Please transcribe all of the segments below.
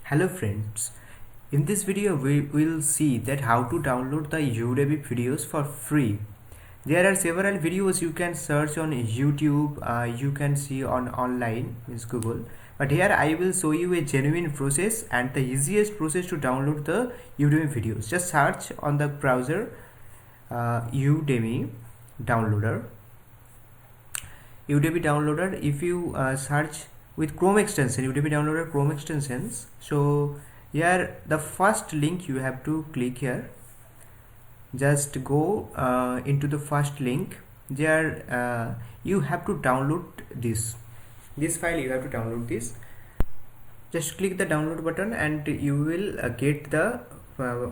Hello friends, in this video we will see that how to download the Udemy videos for free. There are several videos you can search on YouTube, you can see on online, means Google. But here I will show you a genuine process and the easiest process to download the Udemy videos. Just search on the browser Udemy downloader. Udemy downloader, if you search with Chrome extension, Udemy downloader Chrome extensions, so here the first link you have to click here. Just go into the first link. There you have to download this file. You have to download this. Just click the download button and you will get the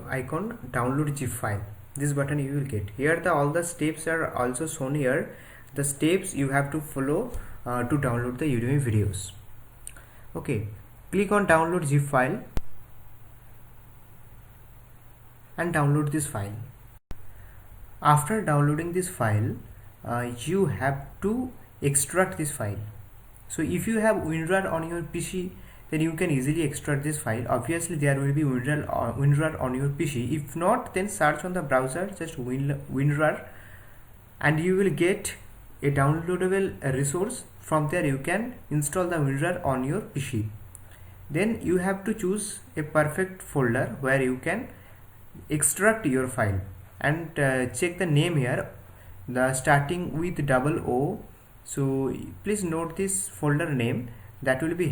icon download zip file. This button you will get here. All the steps are also shown here. The steps you have to follow to download the Udemy videos. Okay, click on download zip file and download this file. After downloading this file, you have to extract this file. So if you have WinRAR on your PC, then you can easily extract this file. Obviously there will be WinRAR on your PC. If not, then search on the browser just WinRAR and you will get a downloadable resource. From there you can install the WinRAR on your PC. Then you have to choose a perfect folder where you can extract your file and check the name here, the starting with O. So please note this folder name. That will be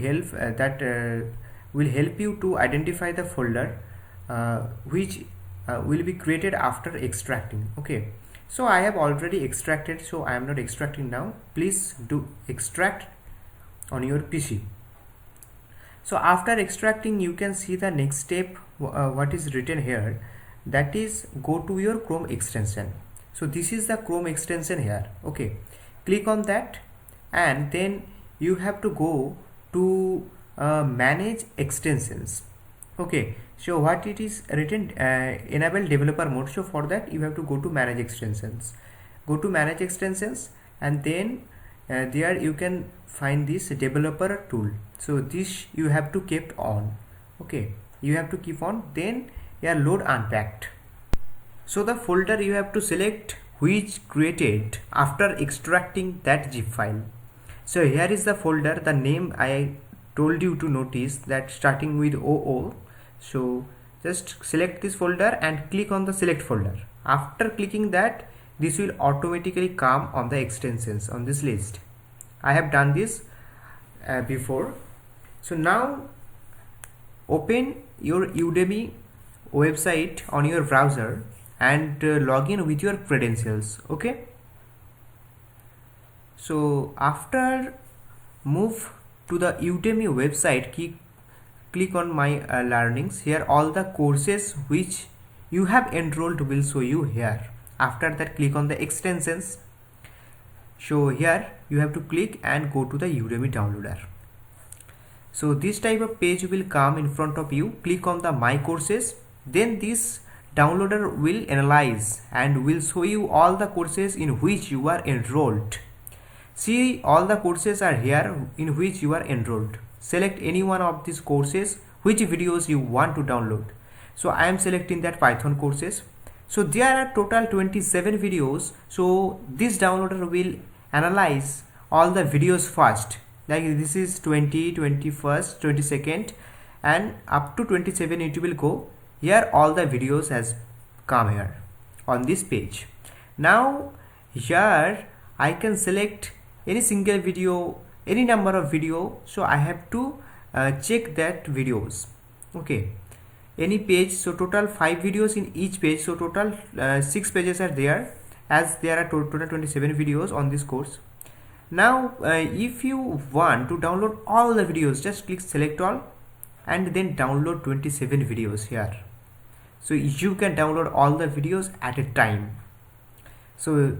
will help you to identify the folder which will be created after extracting. Okay, so I have already extracted, so I am not extracting now. Please do extract on your PC. So after extracting, you can see the next step, what is written here, that is go to your Chrome extension. So this is the Chrome extension here. Okay, click on that and then you have to go to manage extensions. Okay, so what it is written, enable developer mode. So for that you have to go to manage extensions. Go to manage extensions and then there you can find this developer tool. So this you have to keep on. Okay, you have to keep on. Then here load unpacked. So the folder you have to select which created after extracting that zip file. So here is the folder, the name I told you to notice, that starting with OO. So just select this folder and click on the select folder. After clicking that, this will automatically come on the extensions on this list. I have done this before. So now open your Udemy website on your browser and log in with your credentials. Okay, so after move to the Udemy website, click on my learnings. Here all the courses which you have enrolled will show you here. After that, click on the extensions. So here you have to click and go to the Udemy downloader. So this type of page will come in front of you. Click on the my courses. Then this downloader will analyze and will show you all the courses in which you are enrolled. See, all the courses are here in which you are enrolled. Select any one of these courses, which videos you want to download. So I am selecting that Python courses. So there are total 27 videos. So this downloader will analyze all the videos first. Like this is 20, 21st, 22nd and up to 27 it will go. Here all the videos has come here on this page. Now here I can select any single video, any number of video. So I have to check that videos. Okay, any page. So total 5 videos in each page. So total 6 pages are there, as there are total 27 videos on this course. Now if you want to download all the videos, just click select all and then download 27 videos here. So you can download all the videos at a time. So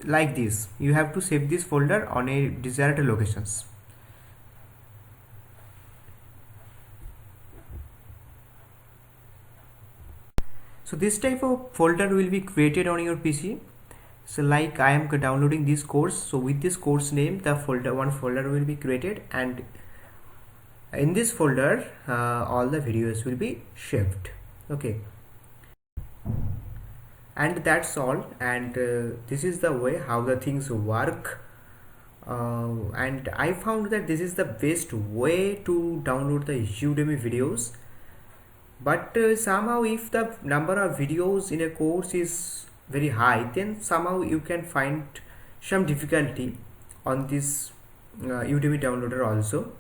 like this, you have to save this folder on a desired locations. So this type of folder will be created on your PC. So like I am downloading this course, so with this course name, the one folder will be created and In this folder all the videos will be saved. Okay, and that's all. And this is the way how the things work. And I found that this is the best way to download the Udemy videos. But somehow if the number of videos in a course is very high, then somehow you can find some difficulty on this Udemy downloader also.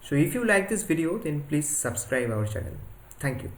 So if you like this video, then please subscribe our channel. Thank you.